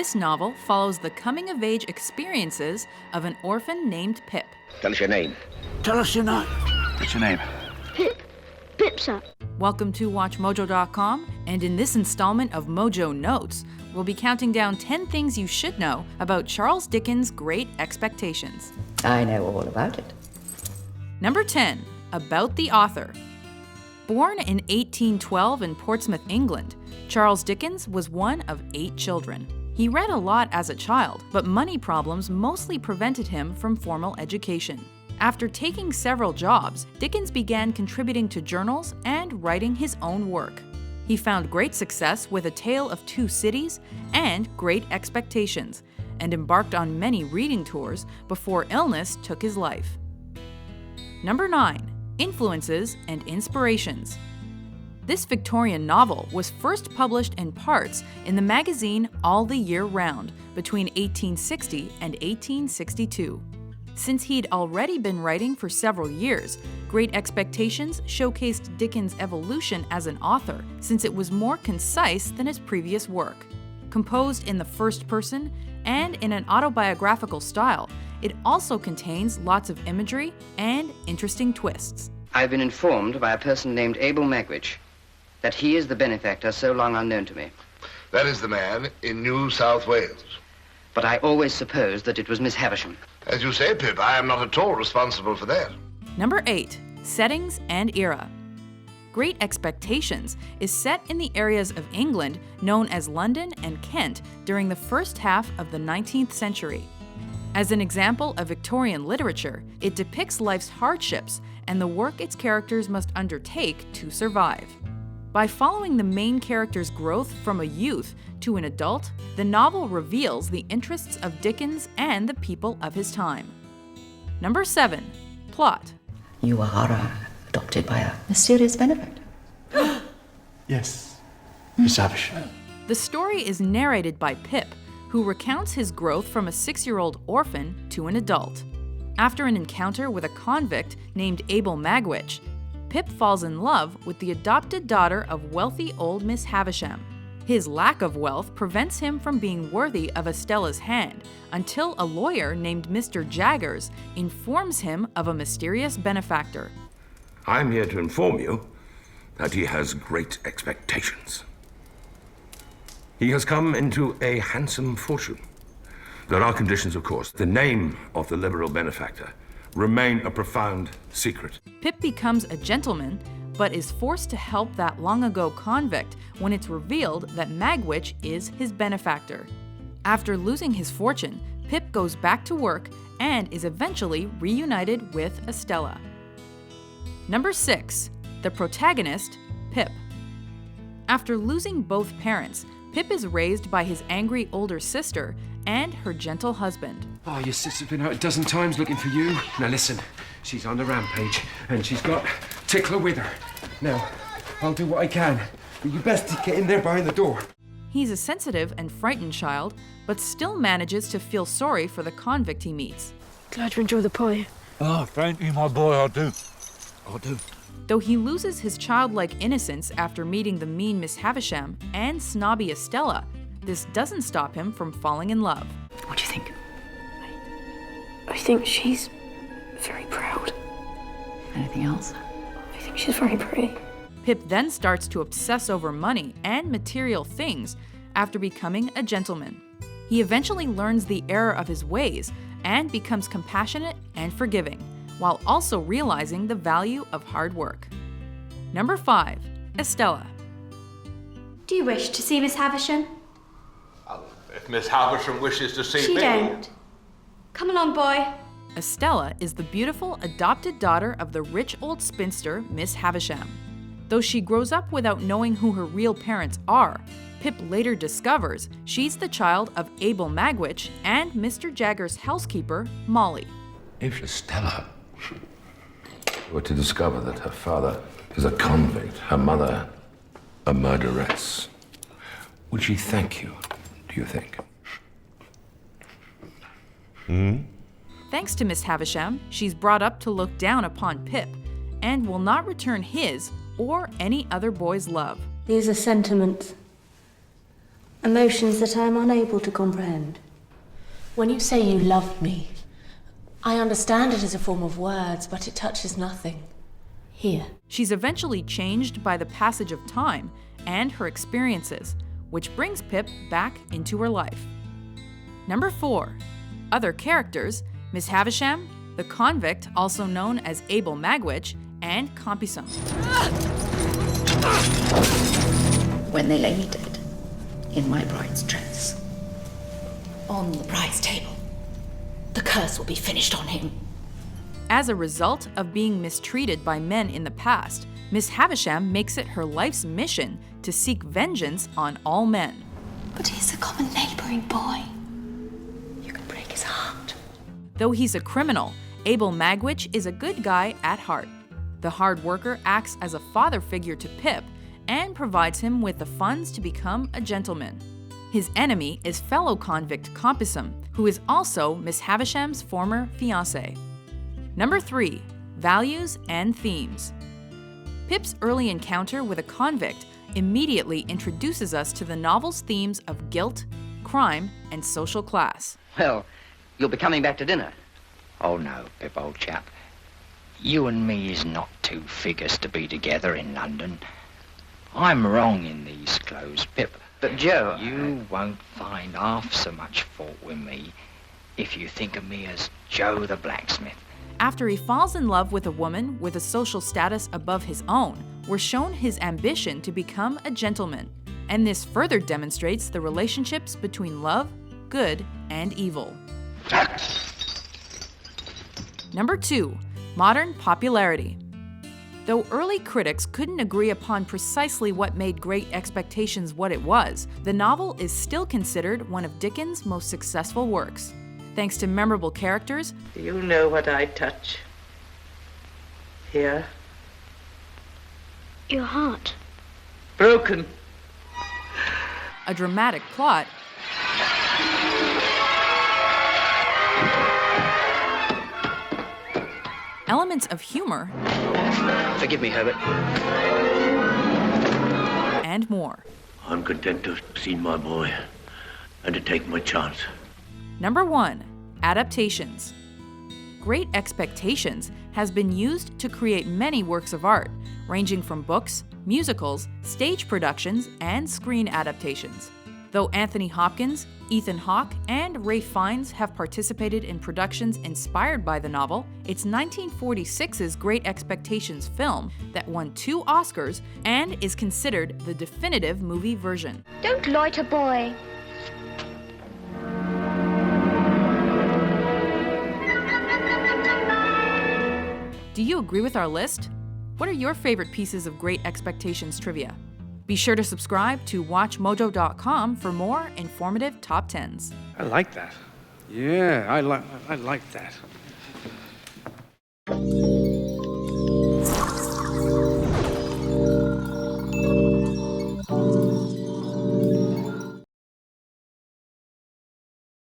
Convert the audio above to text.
This novel follows the coming-of-age experiences of an orphan named Pip. Tell us your name. Tell us your name. What's your name? Pip. Pip, sir. Welcome to WatchMojo.com, and in this installment of Mojo Notes, we'll be counting down 10 things you should know about Charles Dickens' Great Expectations. I know all about it. Number 10. About the author. Born in 1812 in Portsmouth, England, Charles Dickens was one of 8 children. He read a lot as a child, but money problems mostly prevented him from formal education. After taking several jobs, Dickens began contributing to journals and writing his own work. He found great success with A Tale of Two Cities and Great Expectations, and embarked on many reading tours before illness took his life. Number 9. Influences and Inspirations. This Victorian novel was first published in parts in the magazine All the Year Round between 1860 and 1862. Since he'd already been writing for several years, Great Expectations showcased Dickens' evolution as an author since it was more concise than his previous work. Composed in the first person and in an autobiographical style, it also contains lots of imagery and interesting twists. I've been informed by a person named Abel Magwitch that he is the benefactor so long unknown to me. That is the man in New South Wales. But I always supposed that it was Miss Havisham. As you say, Pip, I am not at all responsible for that. Number 8. Settings and Era. Great Expectations is set in the areas of England known as London and Kent during the first half of the 19th century. As an example of Victorian literature, it depicts life's hardships and the work its characters must undertake to survive. By following the main character's growth from a youth to an adult, the novel reveals the interests of Dickens and the people of his time. Number 7. Plot. You are adopted by a mysterious benefactor. Yes, Miss Havisham. The story is narrated by Pip, who recounts his growth from a 6-year-old orphan to an adult. After an encounter with a convict named Abel Magwitch, Pip falls in love with the adopted daughter of wealthy old Miss Havisham. His lack of wealth prevents him from being worthy of Estella's hand until a lawyer named Mr. Jaggers informs him of a mysterious benefactor. I'm here to inform you that he has great expectations. He has come into a handsome fortune. There are conditions, of course. The name of the liberal benefactor remain a profound secret. Pip becomes a gentleman, but is forced to help that long-ago convict when it's revealed that Magwitch is his benefactor. After losing his fortune, Pip goes back to work and is eventually reunited with Estella. Number 6. The protagonist, Pip. After losing both parents, Pip is raised by his angry older sister and her gentle husband. Oh, your sister's been out a dozen times looking for you. Now listen, she's on the rampage and she's got Tickler with her. Now, I'll do what I can, but you best get in there behind the door. He's a sensitive and frightened child, but still manages to feel sorry for the convict he meets. Glad you enjoy the pie. Oh, thank you, my boy, I do. Though he loses his childlike innocence after meeting the mean Miss Havisham and snobby Estella, this doesn't stop him from falling in love. What do you think? I think she's very proud. Anything else? I think she's very pretty. Pip then starts to obsess over money and material things after becoming a gentleman. He eventually learns the error of his ways and becomes compassionate and forgiving, while also realizing the value of hard work. Number 5. Estella. Do you wish to see Miss Havisham? If Miss Havisham wishes to see She me... don't. Come along, boy. Estella is the beautiful adopted daughter of the rich old spinster Miss Havisham. Though she grows up without knowing who her real parents are, Pip later discovers she's the child of Abel Magwitch and Mr. Jaggers' housekeeper, Molly. If Estella were to discover that her father is a convict, her mother a murderess, would she thank you, do you think? Thanks to Miss Havisham, she's brought up to look down upon Pip and will not return his or any other boy's love. These are sentiments. Emotions that I am unable to comprehend. When you say you loved me, I understand it as a form of words, but it touches nothing. Here. She's eventually changed by the passage of time and her experiences, which brings Pip back into her life. Number 4. Other characters: Miss Havisham, the convict also known as Abel Magwitch, and Compeyson. When they lay me dead, in my bride's dress, on the prize table, the curse will be finished on him. As a result of being mistreated by men in the past, Miss Havisham makes it her life's mission to seek vengeance on all men. But he's a common neighboring boy. You can break his heart. Though he's a criminal, Abel Magwitch is a good guy at heart. The hard worker acts as a father figure to Pip and provides him with the funds to become a gentleman. His enemy is fellow convict Compeyson, who is also Miss Havisham's former fiancé. Number 3. Values and themes. Pip's early encounter with a convict immediately introduces us to the novel's themes of guilt, crime, and social class. Well, you'll be coming back to dinner. Oh no, Pip, old chap. You and me is not two figures to be together in London. I'm wrong in these clothes, Pip. But Joe... You won't find half so much fault with me if you think of me as Joe the blacksmith. After he falls in love with a woman with a social status above his own, we're shown his ambition to become a gentleman. And this further demonstrates the relationships between love, good, and evil. Number 2. Modern popularity. Though early critics couldn't agree upon precisely what made Great Expectations what it was, the novel is still considered one of Dickens' most successful works. Thanks to memorable characters. Do you know what I touch? Here? Your heart. Broken. A dramatic plot. Elements of humor. Forgive me, Herbert. And more. I'm content to have seen my boy and to take my chance. Number 1. Adaptations. Great Expectations has been used to create many works of art, ranging from books, musicals, stage productions, and screen adaptations. Though Anthony Hopkins, Ethan Hawke, and Ralph Fiennes have participated in productions inspired by the novel, it's 1946's Great Expectations film that won 2 Oscars and is considered the definitive movie version. Don't loiter, boy. Do you agree with our list? What are your favorite pieces of Great Expectations trivia? Be sure to subscribe to WatchMojo.com for more informative top 10s. I like that. Yeah, I like that.